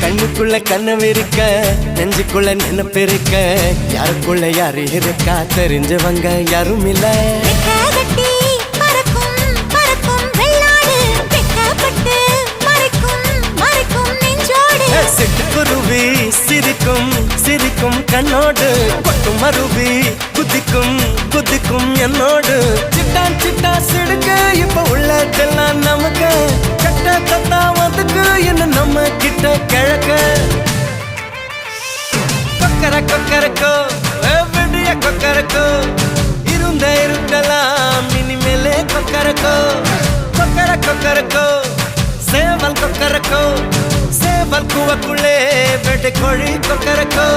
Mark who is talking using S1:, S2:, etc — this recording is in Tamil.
S1: கண்ணுக்குள்ள கனவு இருக்க நெஞ்சுக்குள்ள நினைப்பு இருக்க யாருக்குள்ள யாரு இருக்கா தெரிஞ்சவங்க யாரும் இல்ல சிட்டுக்குருவி சிரிக்கும் சிரிக்கும் கண்ணோடு கொட்டும் மருவி குதிக்கும் குதிக்கும் என்னோடு சிட்டான் சிட்டா சிடுக்கு இப்ப உள்ளதெல்லாம் நமக்கு கட்ட தத்தா வந்துக்கு என்ன நம்ம கிட்ட கிழக்க கொக்கர கொக்கரக்கோ விடிய கொக்கரக்கோ இருந்த இருக்கலாம் இனிமேலே கொக்கரக்கோ கொக்கர கொக்கரக்கோ சேவல் கொக்கரக்கோ சேவல் கூவக்குள்ளே வேட்டை கோழி கொக்கரக்கோ